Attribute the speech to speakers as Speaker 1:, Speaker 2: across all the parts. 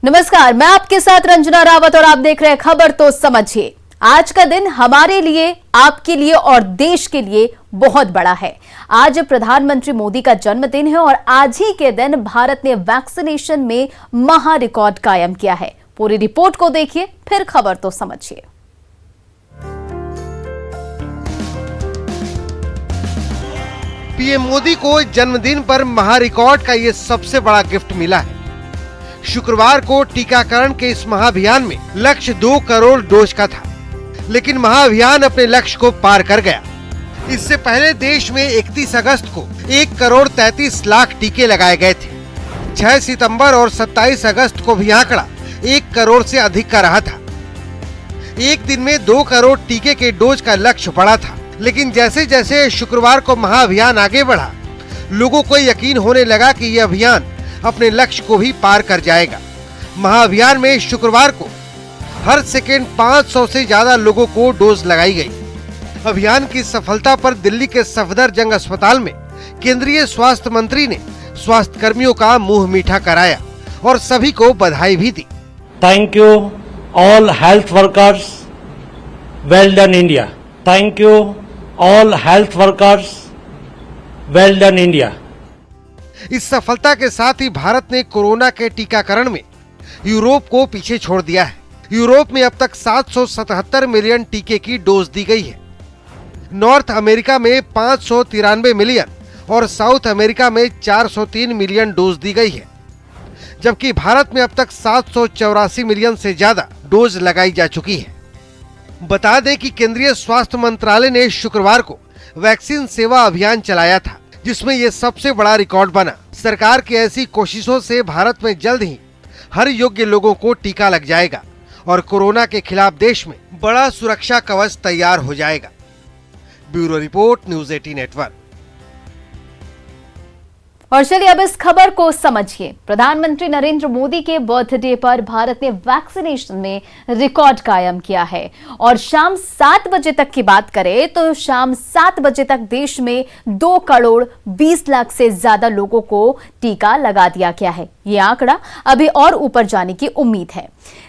Speaker 1: नमस्कार, मैं आपके साथ रंजना रावत और आप देख रहे हैं खबर तो समझिए। आज का दिन हमारे लिए, आपके लिए और देश के लिए बहुत बड़ा है। आज प्रधानमंत्री मोदी का जन्मदिन है और आज ही के दिन भारत ने वैक्सीनेशन में महा रिकॉर्ड कायम किया है। पूरी रिपोर्ट को देखिए, फिर खबर तो समझिए।
Speaker 2: पीएम मोदी को जन्मदिन पर महा रिकॉर्ड का ये सबसे बड़ा गिफ्ट मिला है। शुक्रवार को टीकाकरण के इस महाअभियान में लक्ष्य 2 करोड़ डोज का था, लेकिन महाअभियान अपने लक्ष्य को पार कर गया। इससे पहले देश में 31 अगस्त को 1 करोड़ 33 लाख टीके लगाए गए थे। 6 सितंबर और 27 अगस्त को भी आंकड़ा 1 करोड़ से अधिक का रहा था। एक दिन में 2 करोड़ टीके के डोज का लक्ष्य बढ़ा था, लेकिन जैसे जैसे शुक्रवार को महाअभियान आगे बढ़ा, लोगों को यकीन होने लगा कि यह अभियान अपने लक्ष्य को भी पार कर जाएगा। महाअभियान में शुक्रवार को हर सेकेंड 500 से ज्यादा लोगों को डोज लगाई गई। अभियान की सफलता पर दिल्ली के सफदरजंग अस्पताल में केंद्रीय स्वास्थ्य मंत्री ने स्वास्थ्य कर्मियों का मुंह मीठा कराया और सभी को बधाई भी दी।
Speaker 3: Thank you all health workers, well done India. Thank you all health workers, well done India.
Speaker 2: इस सफलता के साथ ही भारत ने कोरोना के टीकाकरण में यूरोप को पीछे छोड़ दिया है। यूरोप में अब तक 777 मिलियन टीके की डोज दी गई है। नॉर्थ अमेरिका में 593 मिलियन और साउथ अमेरिका में 403 मिलियन डोज दी गई है, जबकि भारत में अब तक 784 मिलियन से ज्यादा डोज लगाई जा चुकी है। बता दें कि केंद्रीय स्वास्थ्य मंत्रालय ने शुक्रवार को वैक्सीन सेवा अभियान चलाया था, जिसमें ये सबसे बड़ा रिकॉर्ड बना। सरकार की ऐसी कोशिशों से भारत में जल्द ही हर योग्य लोगों को टीका लग जाएगा और कोरोना के खिलाफ देश में बड़ा सुरक्षा कवच तैयार हो जाएगा। Bureau report, news 18 network.
Speaker 1: और चलिए अब इस खबर को समझिए। प्रधानमंत्री नरेंद्र मोदी के बर्थडे पर भारत ने वैक्सीनेशन में रिकॉर्ड कायम किया है और शाम 7 बजे तक की बात करें तो शाम 7 बजे तक देश में 2 करोड़ 20 लाख से ज्यादा लोगों को टीका लगा दिया गया है। ये आंकड़ा अभी और ऊपर जाने की उम्मीद है।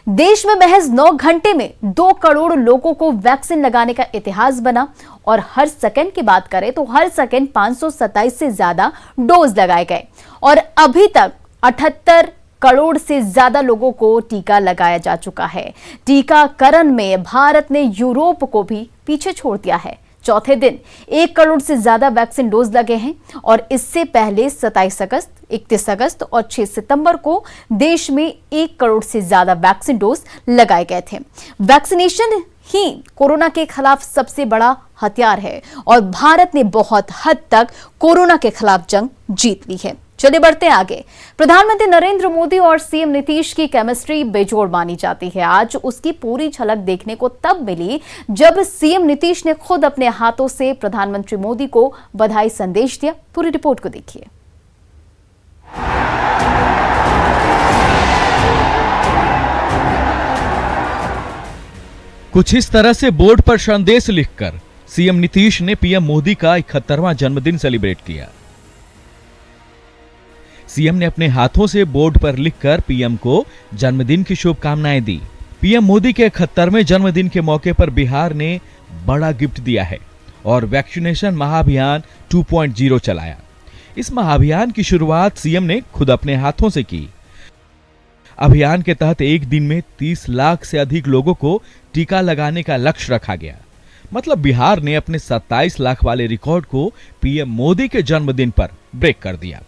Speaker 1: देश में महज 9 घंटे में 2 करोड़ लोगों को वैक्सीन लगाने का इतिहास बना और हर सेकंड की बात करें तो हर सेकंड 527 से ज्यादा डोज लगाए गए और अभी तक 78 करोड़ से ज्यादा लोगों को टीका लगाया जा चुका है। टीकाकरण में भारत ने यूरोप को भी पीछे छोड़ दिया है। चौथे दिन 1 करोड़ से ज्यादा वैक्सीन डोज लगे हैं और इससे पहले 27 अगस्त, 31 अगस्त और 6 सितंबर को देश में 1 करोड़ से ज्यादा वैक्सीन डोज लगाए गए थे। वैक्सीनेशन ही कोरोना के खिलाफ सबसे बड़ा हथियार है और भारत ने बहुत हद तक कोरोना के खिलाफ जंग जीत ली है। चलिए बढ़ते हैं आगे। प्रधानमंत्री नरेंद्र मोदी और सीएम नीतीश की केमिस्ट्री बेजोड़ मानी जाती है। आज उसकी पूरी झलक देखने को तब मिली जब सीएम नीतीश ने खुद अपने हाथों से प्रधानमंत्री मोदी को बधाई संदेश दिया। पूरी रिपोर्ट को देखिए।
Speaker 4: कुछ इस तरह से बोर्ड पर संदेश लिखकर सीएम नीतीश ने पीएम मोदी का 71वां जन्मदिन सेलिब्रेट किया। सीएम ने अपने हाथों से बोर्ड पर लिखकर पीएम को जन्मदिन की शुभकामनाएं दी। पीएम मोदी के 71वें जन्मदिन के मौके पर बिहार ने बड़ा गिफ्ट दिया है और वैक्सीनेशन महाअभियान 2.0 चलाया। इस महाअभियान की शुरुआत सीएम ने खुद अपने हाथों से की। अभियान के तहत एक दिन में 30 लाख से अधिक लोगों को टीका लगाने का लक्ष्य रखा गया। मतलब बिहार ने अपने 27 लाख वाले रिकॉर्ड को पीएम मोदी के जन्मदिन पर ब्रेक कर दिया।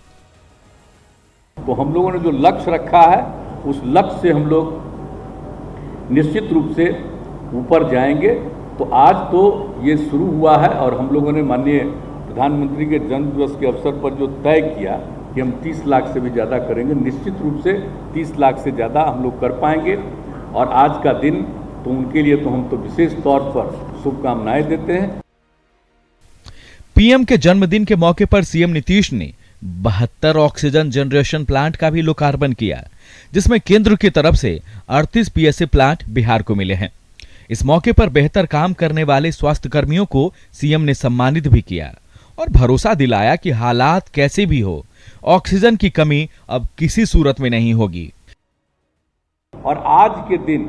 Speaker 5: तो हम लोगों ने जो लक्ष्य रखा है उस लक्ष्य से हम लोग निश्चित रूप से ऊपर जाएंगे। तो आज तो ये शुरू हुआ है और हम लोगों ने माननीय प्रधानमंत्री के जन्मदिवस के अवसर पर जो तय किया कि हम 30 लाख से भी ज़्यादा करेंगे, निश्चित रूप से 30 लाख से ज़्यादा हम लोग कर पाएंगे। और आज का दिन तो उनके लिए तो हम तो विशेष तौर पर शुभकामनाएं देते हैं।
Speaker 4: पीएम के जन्मदिन के मौके पर सीएम नीतीश ने 72 ऑक्सीजन जनरेशन प्लांट का भी लोकार्पण किया, जिसमें केंद्र की तरफ से 38 पीएसए प्लांट बिहार को मिले हैं। इस मौके पर बेहतर काम करने वाले स्वास्थ्य कर्मियों को सीएम ने सम्मानित भी किया और भरोसा दिलाया कि हालात कैसे भी हो, ऑक्सीजन की कमी अब किसी सूरत में नहीं होगी।
Speaker 5: और आज के दिन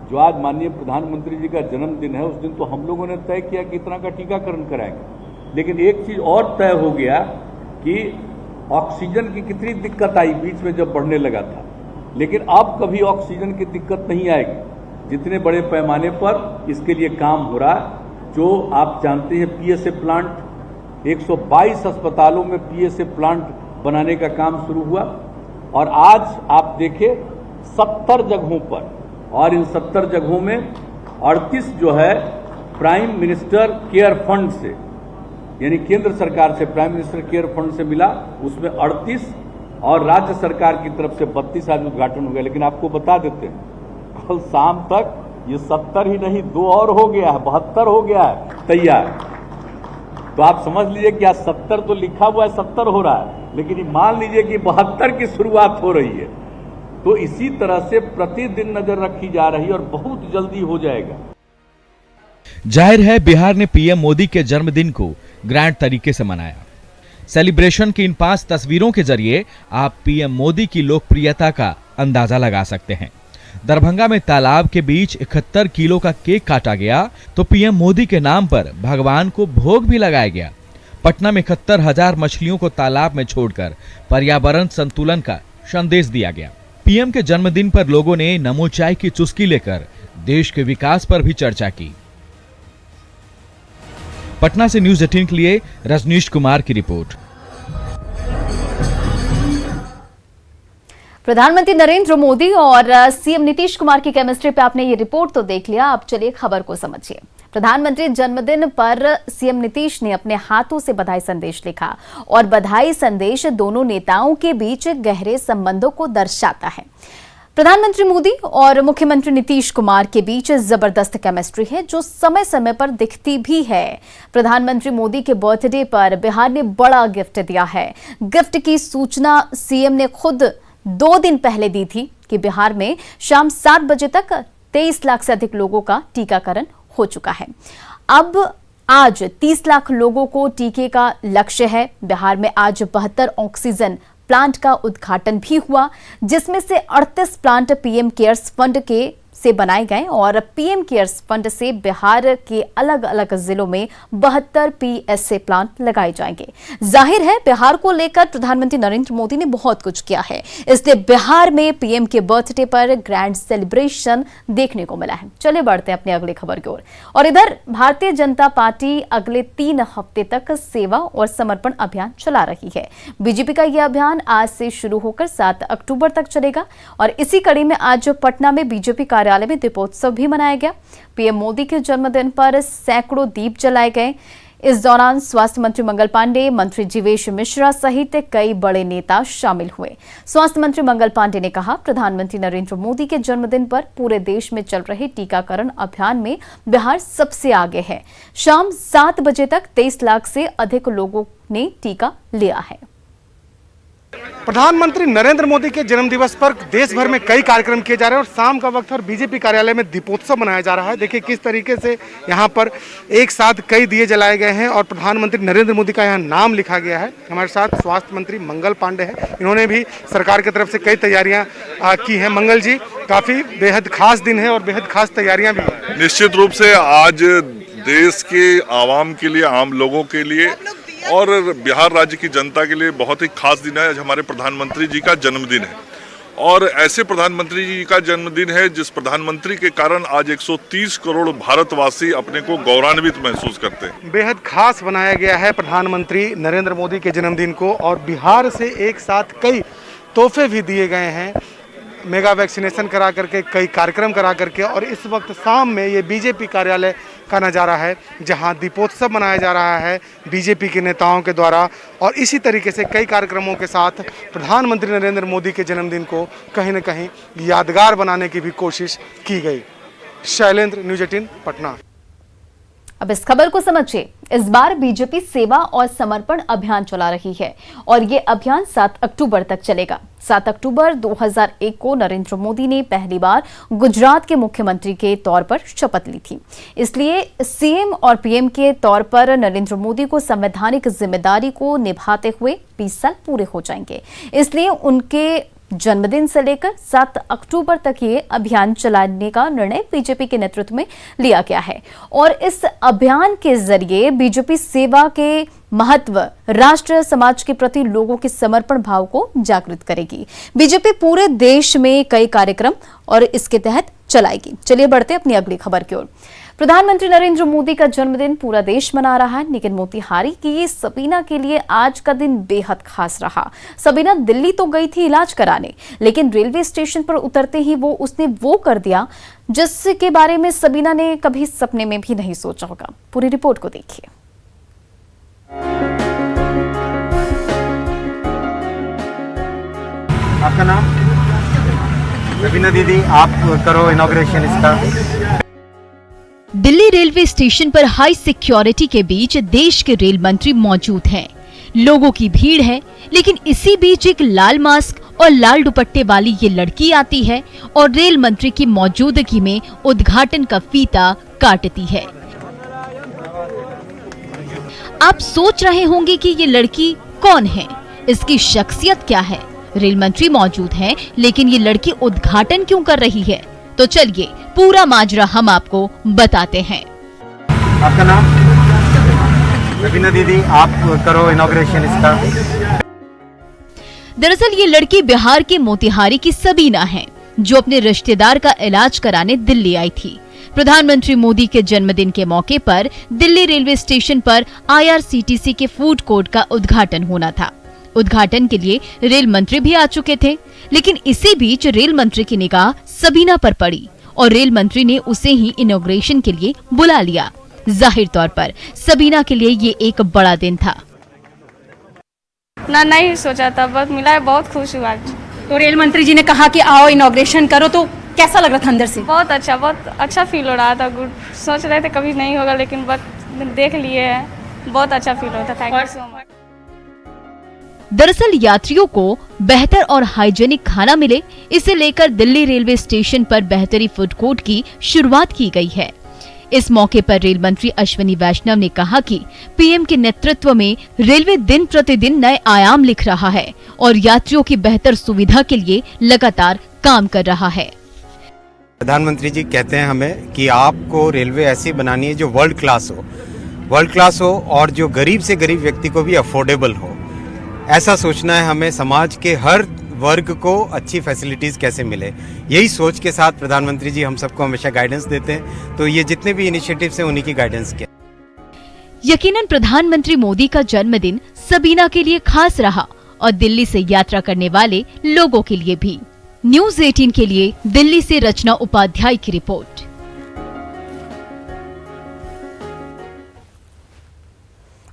Speaker 5: जो आज माननीय प्रधानमंत्री जी का जन्मदिन है, उस दिन तो हम लोगों ने तय किया कि इतना का टीकाकरण कराएंगे, लेकिन एक चीज और तय हो गया कि ऑक्सीजन की कितनी दिक्कत आई बीच में जब बढ़ने लगा था, लेकिन अब कभी ऑक्सीजन की दिक्कत नहीं आएगी। जितने बड़े पैमाने पर इसके लिए काम हो रहा है, जो आप जानते हैं पीएसए प्लांट 122 अस्पतालों में पीएसए प्लांट बनाने का काम शुरू हुआ और आज आप देखें 70 जगहों पर, और इन 70 जगहों में 38 जो है प्राइम मिनिस्टर केयर फंड से, यानी केंद्र सरकार से प्राइम मिनिस्टर केयर फंड से मिला, उसमें 38 और राज्य सरकार की तरफ से 32 आज उद्घाटन हो गया। लेकिन आपको बता देते हैं कल शाम तक ये 70 ही नहीं 2 और हो गया है, 72 हो गया है तैयार। तो आप समझ लीजिए कि आज 70 तो लिखा हुआ है 70 हो रहा है, लेकिन ये मान लीजिए कि 72 की शुरुआत हो रही है। तो इसी तरह से प्रतिदिन नजर रखी जा रही है और बहुत जल्दी हो जाएगा।
Speaker 4: जाहिर है बिहार ने पीएम मोदी के जन्मदिन को ग्रैंड तरीके से मनाया। सेलिब्रेशन की इन 5 तस्वीरों के जरिए आप पीएम मोदी की लोकप्रियता का अंदाजा लगा सकते हैं। दरभंगा में तालाब के बीच 71 किलो का केक काटा गया तो पीएम मोदी के नाम पर भगवान को भोग भी लगाया गया। पटना में 71,000 मछलियों को तालाब में छोड़कर पर्यावरण संतुलन का संदेश दिया गया। पीएम के जन्मदिन पर लोगों ने नमो चाय की चुस्की लेकर देश के विकास पर भी चर्चा की। पटना से न्यूज़ 18 के लिए रजनीश कुमार की रिपोर्ट।
Speaker 1: प्रधानमंत्री नरेंद्र मोदी और सीएम नीतीश कुमार की केमिस्ट्री पे आपने ये रिपोर्ट तो देख लिया, अब चलिए खबर को समझिए। प्रधानमंत्री जन्मदिन पर सीएम नीतीश ने अपने हाथों से बधाई संदेश लिखा और बधाई संदेश दोनों नेताओं के बीच गहरे संबंधों को दर्शाता है। प्रधानमंत्री मोदी और मुख्यमंत्री नीतीश कुमार के बीच जबरदस्त केमिस्ट्री है जो समय समय पर दिखती भी है। प्रधानमंत्री मोदी के बर्थडे पर बिहार ने बड़ा गिफ्ट दिया है। गिफ्ट की सूचना सीएम ने खुद 2 दिन पहले दी थी कि बिहार में शाम 7 बजे तक 23 लाख से अधिक लोगों का टीकाकरण हो चुका है। अब आज 30 लाख लोगों को टीके का लक्ष्य है। बिहार में आज 72 ऑक्सीजन प्लांट का उद्घाटन भी हुआ, जिसमें से 38 प्लांट पीएम केयर्स फंड से बनाए गए और पीएम केयर्स फंड से बिहार के अलग अलग जिलों में 72 पीएसए प्लांट लगाए जाएंगे। जाहिर है बिहार को लेकर प्रधानमंत्री नरेंद्र मोदी ने बहुत कुछ किया है, इसलिए बिहार में पीएम के बर्थडे पर ग्रैंड सेलिब्रेशन देखने को मिला है। चलिए बढ़ते हैं अपनी अगली खबर की ओर। और इधर भारतीय जनता पार्टी अगले 3 हफ्ते तक सेवा और समर्पण अभियान चला रही है। बीजेपी का यह अभियान आज से शुरू होकर 7 अक्टूबर तक चलेगा और इसी कड़ी में आज पटना में बीजेपी कार्यालय में दीपोत्सव भी मनाया गया। पीएम मोदी के जन्मदिन पर सैकड़ों दीप जलाए गए। इस दौरान स्वास्थ्य मंत्री मंगल पांडे, मंत्री जीवेश मिश्रा सहित कई बड़े नेता शामिल हुए। स्वास्थ्य मंत्री मंगल पांडे ने कहा, प्रधानमंत्री नरेंद्र मोदी के जन्मदिन पर पूरे देश में चल रहे टीकाकरण अभियान में बिहार सबसे आगे है। शाम 7 बजे तक 23 लाख से अधिक लोगों ने टीका लिया है।
Speaker 6: प्रधानमंत्री नरेंद्र मोदी के जन्मदिवस पर देश भर में कई कार्यक्रम किए जा रहे हैं और शाम का वक्त और बीजेपी कार्यालय में दीपोत्सव मनाया जा रहा है। देखिए किस तरीके से यहाँ पर एक साथ कई दिए जलाए गए हैं और प्रधानमंत्री नरेंद्र मोदी का यहाँ नाम लिखा गया है। हमारे साथ स्वास्थ्य मंत्री मंगल पांडे हैं, इन्होंने भी सरकार की तरफ से कई तैयारियां की हैं। मंगल जी, काफी बेहद खास दिन है और बेहद खास तैयारियां भी हैं।
Speaker 7: निश्चित रूप से आज देश के आवाम के लिए, आम लोगों के लिए और बिहार राज्य की जनता के लिए बहुत ही खास दिन है। आज हमारे प्रधानमंत्री जी का जन्मदिन है और ऐसे प्रधानमंत्री जी का जन्मदिन है जिस प्रधानमंत्री के कारण आज 130 करोड़ भारतवासी अपने को गौरवान्वित महसूस करते हैं।
Speaker 6: बेहद खास बनाया गया है प्रधानमंत्री नरेंद्र मोदी के जन्मदिन को और बिहार से एक साथ कई तोहफे भी दिए गए हैं। मेगा वैक्सीनेशन करा करके, कई कार्यक्रम करा करके और इस वक्त शाम में ये बीजेपी कार्यालय का नज़ारा है जहां दीपोत्सव मनाया जा रहा है बीजेपी के नेताओं के द्वारा और इसी तरीके से कई कार्यक्रमों के साथ प्रधानमंत्री नरेंद्र मोदी के जन्मदिन को कहीं न कहीं यादगार बनाने की भी कोशिश की गई। शैलेंद्र, न्यूज़ 18 पटना।
Speaker 1: अब इस खबर को समझिए। इस बार बीजेपी सेवा और समर्पण अभियान चला रही है और ये अभियान 7 अक्टूबर तक चलेगा। 7 अक्टूबर 2001 को नरेंद्र मोदी ने पहली बार गुजरात के मुख्यमंत्री के तौर पर शपथ ली थी, इसलिए सीएम और पीएम के तौर पर नरेंद्र मोदी को संवैधानिक जिम्मेदारी को निभाते हुए 20 साल पूरे हो जाएंगे। इसलिए उनके जन्मदिन से लेकर 7 अक्टूबर तक ये अभियान चलाने का निर्णय बीजेपी के नेतृत्व में लिया गया है और इस अभियान के जरिए बीजेपी सेवा के महत्व, राष्ट्र समाज के प्रति लोगों के समर्पण भाव को जागृत करेगी। बीजेपी पूरे देश में कई कार्यक्रम और इसके तहत चलाएगी। चलिए बढ़ते अपनी अगली खबर की ओर। प्रधानमंत्री नरेंद्र मोदी का जन्मदिन पूरा देश मना रहा है, लेकिन मोतिहारी की सबीना के लिए आज का दिन बेहद खास रहा। सबीना दिल्ली तो गई थी इलाज कराने, लेकिन रेलवे स्टेशन पर उतरते ही उसने वो कर दिया जिसके बारे में सबीना ने कभी सपने में भी नहीं सोचा होगा। पूरी रिपोर्ट को देखिए।
Speaker 8: आपका नाम? सबीना दीदी, आप करो इनॉग्रेशन इसका।
Speaker 9: दिल्ली रेलवे स्टेशन पर हाई सिक्योरिटी के बीच देश के रेल मंत्री मौजूद हैं। लोगों की भीड़ है, लेकिन इसी बीच एक लाल मास्क और लाल दुपट्टे वाली ये लड़की आती है और रेल मंत्री की मौजूदगी में उद्घाटन का फीता काटती है। आप सोच रहे होंगे कि ये लड़की कौन है, इसकी शख्सियत क्या है। रेल मंत्री मौजूद हैं, लेकिन ये लड़की उद्घाटन क्यों कर रही है? तो चलिए पूरा माजरा हम आपको बताते हैं।
Speaker 8: आपका नाम? सबीना दीदी, आप करो इनॉग्रेशन इसका।
Speaker 9: दरअसल ये लड़की बिहार के मोतिहारी की सबीना है, जो अपने रिश्तेदार का इलाज कराने दिल्ली आई थी। प्रधानमंत्री मोदी के जन्मदिन के मौके पर दिल्ली रेलवे स्टेशन पर IRCTC के फूड कोर्ट का उद्घाटन होना था। उद्घाटन के लिए रेल मंत्री भी आ चुके थे, लेकिन इसी बीच रेल मंत्री की निगाह सबीना पर पड़ी और रेल मंत्री ने उसे ही इनॉग्रेशन के लिए बुला लिया। जाहिर तौर पर सबीना के लिए ये एक बड़ा दिन था।
Speaker 10: नहीं सोचा था, बस मिला है, बहुत खुश हुआ।
Speaker 11: तो रेल मंत्री जी ने कहा कि आओ इनॉग्रेशन करो, तो कैसा लग रहा था अंदर से?
Speaker 10: बहुत अच्छा फील हो रहा था। गुड, सोच रहे थे कभी नहीं होगा, लेकिन बस देख लिए हैं, बहुत अच्छा फील होता था। Thank you so much.
Speaker 9: दरअसल यात्रियों को बेहतर और हाइजेनिक खाना मिले, इसे लेकर दिल्ली रेलवे स्टेशन पर बेहतरी फूड कोर्ट की शुरुआत की गई है। इस मौके पर रेल मंत्री अश्विनी वैष्णव ने कहा कि पीएम के नेतृत्व में रेलवे दिन प्रतिदिन नए आयाम लिख रहा है और यात्रियों की बेहतर सुविधा के लिए लगातार काम कर रहा है।
Speaker 8: प्रधानमंत्री जी कहते हैं हमें कि आपको रेलवे ऐसी बनानी है जो वर्ल्ड क्लास हो और जो गरीब से गरीब व्यक्ति को भी अफोर्डेबल हो। ऐसा सोचना है हमें, समाज के हर वर्ग को अच्छी फैसिलिटीज कैसे मिले। यही सोच के साथ प्रधानमंत्री जी हम सबको हमेशा गाइडेंस देते हैं, तो ये जितने भी इनिशिएटिव्स हैं उन्हीं की गाइडेंस के।
Speaker 9: यकीनन प्रधानमंत्री मोदी का जन्मदिन सबीना के लिए खास रहा और दिल्ली से यात्रा करने वाले लोगों के लिए भी। न्यूज़ 18 के लिए दिल्ली से रचना उपाध्याय की रिपोर्ट।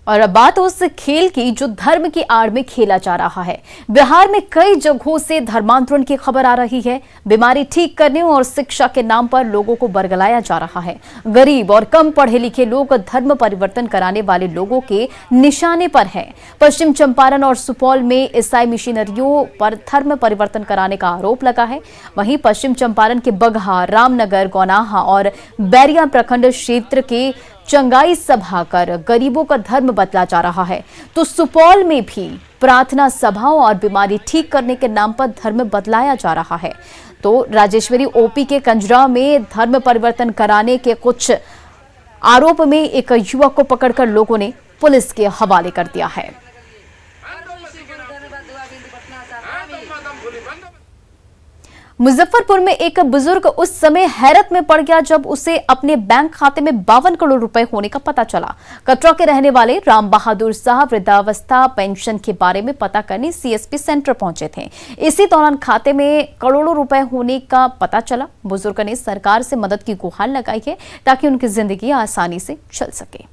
Speaker 1: और अब बात उस खेल की जो धर्म की आड़ में खेला जा रहा है। बिहार में कई जगहों से धर्मांतरण की खबर आ रही है। बीमारी ठीक करने और शिक्षा के नाम पर लोगों को बरगलाया जा रहा है। गरीब और कम पढ़े लिखे लोग धर्म परिवर्तन कराने वाले लोगों के निशाने पर हैं। पश्चिम चंपारण और सुपौल में ईसाई मिशनरियों पर धर्म परिवर्तन कराने का आरोप लगा है। वहीं पश्चिम चंपारण के बगहा, रामनगर, गौनाहा और बैरिया प्रखंड क्षेत्र के चंगाई सभा कर गरीबों का धर्म बदला जा रहा है, तो सुपौल में भी प्रार्थना सभाओं और बीमारी ठीक करने के नाम पर धर्म बदलाया जा रहा है। तो राजेश्वरी ओपी के कंजरा में धर्म परिवर्तन कराने के कुछ आरोप में एक युवक को पकड़कर लोगों ने पुलिस के हवाले कर दिया है। मुजफ्फरपुर में एक बुजुर्ग उस समय हैरत में पड़ गया जब उसे अपने बैंक खाते में 52 करोड़ रुपए होने का पता चला। कटरा के रहने वाले राम बहादुर साहब वृद्धावस्था पेंशन के बारे में पता करने सीएसपी सेंटर पहुंचे थे। इसी दौरान खाते में करोड़ों रुपए होने का पता चला। बुजुर्ग ने सरकार से मदद की गुहार लगाई है ताकि उनकी जिंदगी आसानी से चल सके।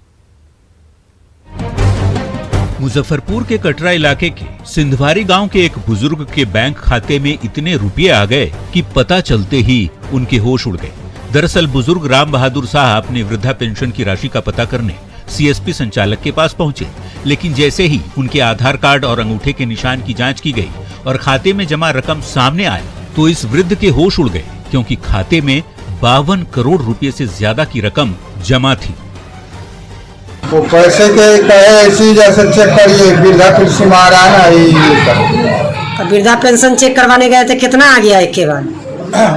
Speaker 12: मुजफ्फरपुर के कटरा इलाके के सिंधवारी गांव के एक बुजुर्ग के बैंक खाते में इतने रुपये आ गए कि पता चलते ही उनके होश उड़ गए। दरअसल बुजुर्ग राम बहादुर साहब अपने वृद्धा पेंशन की राशि का पता करने सीएसपी संचालक के पास पहुंचे, लेकिन जैसे ही उनके आधार कार्ड और अंगूठे के निशान की जांच की गई और खाते में जमा रकम सामने आया तो इस वृद्ध के होश उड़ गए, क्योंकि खाते में 52 करोड़ रुपए से ज्यादा की रकम जमा थी।
Speaker 13: वो पैसे के कहे ऐसी जैसे चेक करिए, वृद्धा पेंशन आ रहा है
Speaker 14: तो वृद्धा पेंशन चेक करवाने गए थे, कितना आ गया एक के बाद?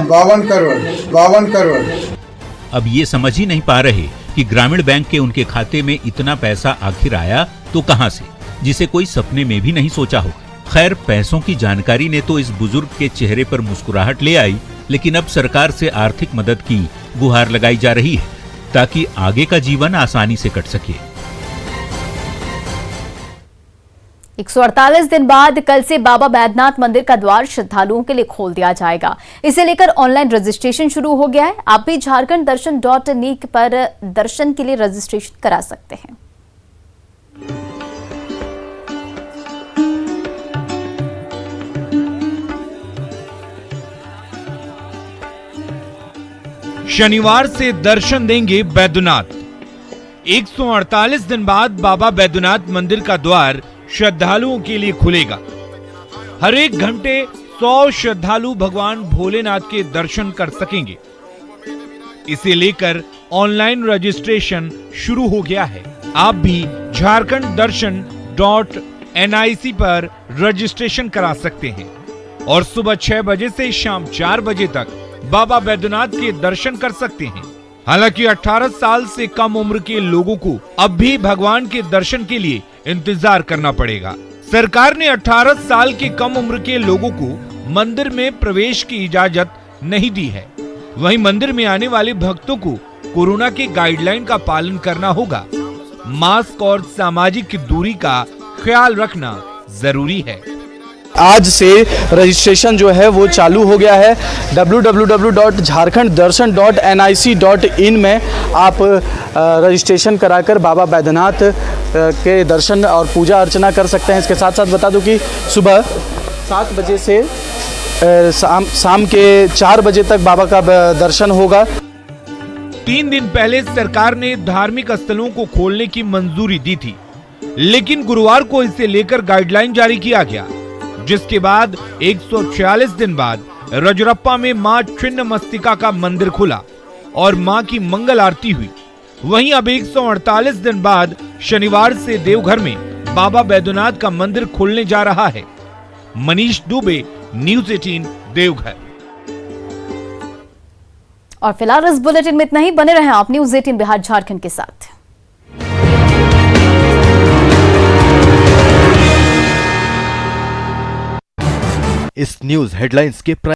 Speaker 13: 52 करोड़।
Speaker 12: अब ये समझ ही नहीं पा रहे कि ग्रामीण बैंक के उनके खाते में इतना पैसा आखिर आया तो कहां से, जिसे कोई सपने में भी नहीं सोचा होगा। खैर, पैसों की जानकारी ने तो इस बुजुर्ग के चेहरे पर मुस्कुराहट ले आई, लेकिन अब सरकार से आर्थिक मदद की गुहार लगाई जा रही है ताकि आगे का जीवन आसानी से कट सके।
Speaker 1: 148 दिन बाद कल से बाबा बैद्यनाथ मंदिर का द्वार श्रद्धालुओं के लिए खोल दिया जाएगा। इसे लेकर ऑनलाइन रजिस्ट्रेशन शुरू हो गया है। आप भी झारखंड दर्शन.इन पर दर्शन के लिए रजिस्ट्रेशन करा सकते हैं।
Speaker 15: शनिवार से दर्शन देंगे बैद्यनाथ। 148 दिन बाद बाबा बैद्यनाथ मंदिर का द्वार श्रद्धालुओं के लिए खुलेगा। हर एक घंटे 100 श्रद्धालु भगवान भोलेनाथ के दर्शन कर सकेंगे। इसे लेकर ऑनलाइन रजिस्ट्रेशन शुरू हो गया है। आप भी झारखंड दर्शन.nic पर रजिस्ट्रेशन करा सकते हैं और सुबह 6 बजे से शाम 4 बजे तक बाबा बैद्यनाथ के दर्शन कर सकते हैं। हालांकि 18 साल से कम उम्र के लोगों को अब भी भगवान के दर्शन के लिए इंतजार करना पड़ेगा। सरकार ने 18 साल के कम उम्र के लोगों को मंदिर में प्रवेश की इजाजत नहीं दी है। वहीं मंदिर में आने वाले भक्तों को कोरोना के गाइडलाइन का पालन करना होगा। मास्क और सामाजिक दूरी का ख्याल रखना जरूरी है।
Speaker 16: आज से रजिस्ट्रेशन जो है वो चालू हो गया है। www.jharkhandddarshan.nic.in में आप रजिस्ट्रेशन कराकर बाबा बैद्यनाथ के दर्शन और पूजा अर्चना कर सकते हैं। इसके साथ साथ बता दूं कि सुबह 7 बजे से शाम के 4 बजे तक बाबा का दर्शन होगा।
Speaker 15: 3 दिन पहले सरकार ने धार्मिक स्थलों को खोलने की मंजूरी दी थी, लेकिन गुरुवार को इसे लेकर गाइडलाइन जारी किया गया, जिसके बाद 146 दिन बाद रजरप्पा में मां छिन्नमस्तिका का मंदिर खुला और मां की मंगल आरती हुई। वहीं अब 148 दिन बाद शनिवार से देवघर में बाबा बैद्यनाथ का मंदिर खुलने जा रहा है। मनीष दुबे, न्यूज़ 18 देवघर।
Speaker 1: और फिलहाल इस बुलेटिन में इतना ही। बने रहें आप न्यूज़ 18 बिहार झारखंड के साथ।
Speaker 17: इस न्यूज हेडलाइंस के